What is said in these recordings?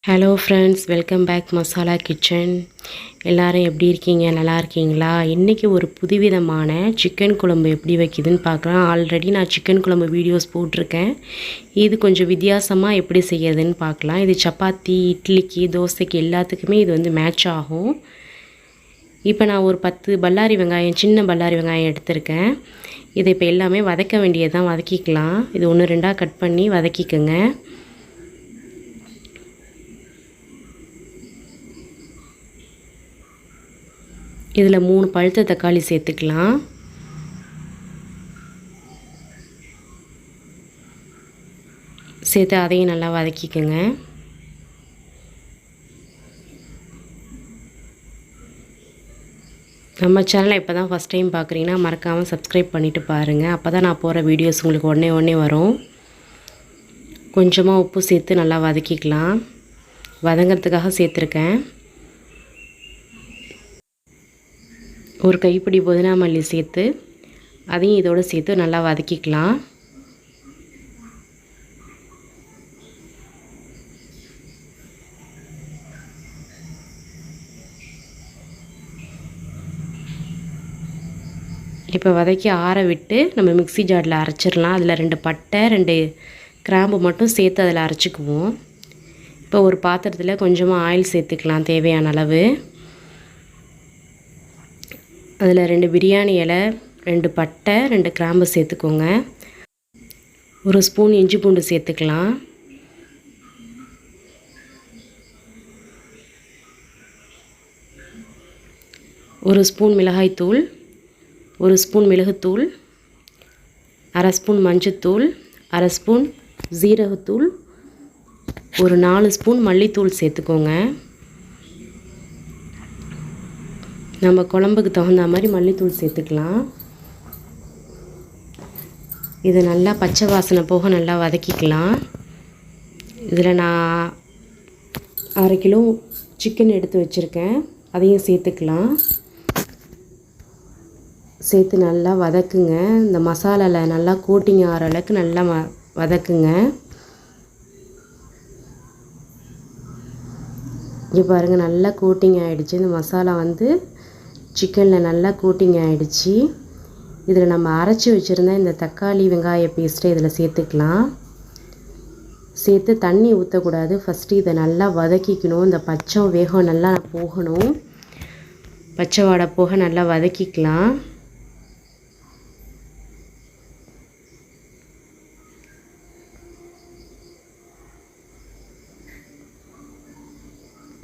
Hello friends, welcome back masala kitchen. எல்லோரும் எப்படி இருக்கீங்க? நல்லா இருக்கீங்களா? இன்றைக்கி ஒரு புதுவிதமான சிக்கன் குழம்பு எப்படி வைக்கிதுன்னு பார்க்கலாம். ஆல்ரெடி நான் சிக்கன் குழம்பு வீடியோஸ் போட்டிருக்கேன். இது கொஞ்சம் வித்தியாசமாக எப்படி செய்யறதுன்னு பார்க்கலாம். இது சப்பாத்தி, இட்லிக்கு, தோசைக்கு எல்லாத்துக்குமே இது வந்து மேட்ச் ஆகும். இப்போ நான் ஒரு 10 பல்லாரி வெங்காயம், சின்ன பல்லாரி வெங்காயம் எடுத்திருக்கேன். இதை இப்போ எல்லாமே வதக்க வேண்டியதான், வதக்கிக்கலாம். இது 1 2 கட் பண்ணி வதக்கிக்கோங்க. இதில் 3 பழுத்த தக்காளி சேர்த்துக்கலாம். சேர்த்து அதையும் நல்லா வதக்கிக்கோங்க. நம்ம சேனலை இப்போ தான் ஃபஸ்ட் டைம் பார்க்குறீங்கன்னா மறக்காமல் சப்ஸ்கிரைப் பண்ணிவிட்டு பாருங்கள். அப்போ தான் நான் போகிற வீடியோஸ் உங்களுக்கு உடனே வரும். கொஞ்சமாக உப்பு சேர்த்து நல்லா வதக்கிக்கலாம். வதங்கிறதுக்காக சேர்த்துருக்கேன். ஒரு கைப்பிடி புதினா மல்லி சேர்த்து அதையும் இதோடு சேர்த்து நல்லா வதக்கிக்கலாம். இப்போ வதக்கி ஆற விட்டு நம்ம மிக்ஸி ஜாரில் அரைச்சிடலாம். அதில் 2 பட்டை 2 கிராம்பு மட்டும் சேர்த்து அதில் அரைச்சிக்குவோம். இப்போ ஒரு பாத்திரத்தில் கொஞ்சமாக ஆயில் சேர்த்துக்கலாம் தேவையான அளவு. அதில் 2 பிரியாணி இலை, 2 பட்டை 2 கிராம்பு சேர்த்துக்கோங்க. 1 ஸ்பூன் இஞ்சி பூண்டு சேர்த்துக்கலாம். ஒரு ஸ்பூன் மிளகாய்த்தூள், 1 ஸ்பூன் மிளகுத்தூள், 1/2 ஸ்பூன் மஞ்சத்தூள், 1/2 ஸ்பூன் ஜீரகத்தூள், ஒரு 4 ஸ்பூன் மல்லித்தூள் சேர்த்துக்கோங்க. நம்ம குழம்புக்கு தகுந்த மாதிரி மல்லித்தூள் சேர்த்துக்கலாம். இது நல்லா பச்சை வாசனை போக நல்லா வதக்கிக்கலாம். இதில் நான் 1/2 கிலோ சிக்கன் எடுத்து வச்சுருக்கேன், அதையும் சேர்த்துக்கலாம். சேர்த்து நல்லா வதக்குங்க. இந்த மசாலாவில் நல்லா கோட்டிங் ஆகிற அளவுக்கு நல்லா வதக்குங்க. இங்கே பாருங்கள், நல்லா கோட்டிங் ஆகிடுச்சு. இந்த மசாலா வந்து சிக்கனில் நல்லா கோட்டிங் ஆகிடுச்சு. இதில் நம்ம அரைச்சி வச்சுருந்த இந்த தக்காளி வெங்காய பேஸ்ட்டை இதில் சேர்த்துக்கலாம். சேர்த்து தண்ணி ஊற்றக்கூடாது. ஃபஸ்ட்டு இதை நல்லா வதக்கிக்கணும். இந்த பச்சை வேகம் நல்லா போகணும். பச்சை வாடை போக நல்லா வதக்கிக்கலாம்.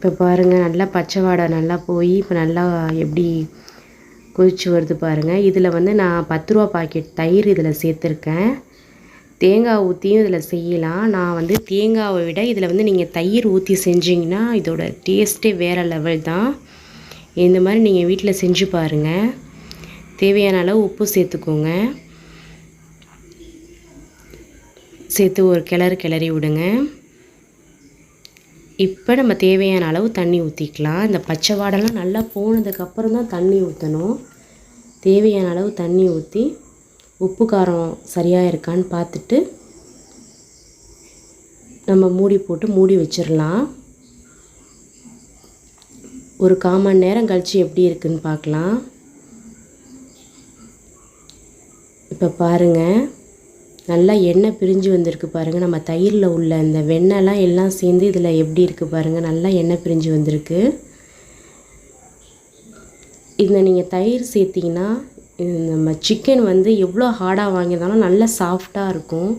இப்போ பாருங்கள், நல்லா பச்சை வாடை நல்லா போய் இப்போ நல்லா எப்படி கொதிச்சு வருது பாருங்கள். இதில் வந்து நான் 10 ரூபா பாக்கெட் தயிர் இதில் சேர்த்துருக்கேன். தேங்காய் ஊற்றியும் இதில் செய்யலாம். நான் வந்து தேங்காவை விட இதில் வந்து நீங்கள் தயிர் ஊற்றி செஞ்சிங்கன்னா இதோட டேஸ்ட்டே வேறு லெவல் தான். இந்த மாதிரி நீங்கள் வீட்டில் செஞ்சு பாருங்கள். தேவையான அளவு உப்பு சேர்த்துக்கோங்க. சேர்த்து ஒரு கிளறி விடுங்க. இப்போ நம்ம தேவையான அளவு தண்ணி ஊற்றிக்கலாம். இந்த பச்சை வாடெல்லாம் நல்லா போனதுக்கப்புறம் தான் தண்ணி ஊற்றணும். தேவையான அளவு தண்ணி ஊற்றி உப்பு காரம் சரியாக இருக்கான்னு பார்த்துட்டு நம்ம மூடி போட்டு மூடி வச்சிடலாம். ஒரு 1/4 மணி நேரம் கழித்து எப்படி இருக்குதுன்னு பார்க்கலாம். இப்போ பாருங்கள், நல்லா எண்ணெய் பிரிஞ்சு வந்திருக்கு பாருங்கள். நம்ம தயிரில் உள்ள இந்த வெண்ணெய்லாம் எல்லாம் சேர்ந்து இதில் எப்படி இருக்குது பாருங்கள். நல்லா எண்ணெய் பிரிஞ்சு வந்திருக்கு. இதில் நீங்கள் தயிர் சேர்த்திங்கன்னா நம்ம சிக்கன் வந்து எவ்வளோ ஹார்டாக வாங்கியிருந்தாலும் நல்லா சாஃப்டாக இருக்கும்.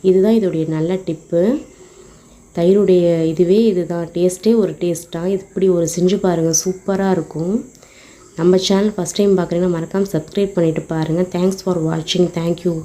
இதுதான் இதோடைய நல்ல டிப்பு. தயிருடைய இதுவே இதுதான், டேஸ்ட்டே ஒரு டேஸ்ட்டாக. இது இப்படி ஒரு செஞ்சு பாருங்கள், சூப்பராக இருக்கும். நம்ம சேனல் ஃபஸ்ட் டைம் பார்க்குறீங்கன்னா மறக்காமல் சப்ஸ்கிரைப் பண்ணிவிட்டு பாருங்கள். தேங்க்ஸ் ஃபார் வாட்சிங். தேங்க்யூ.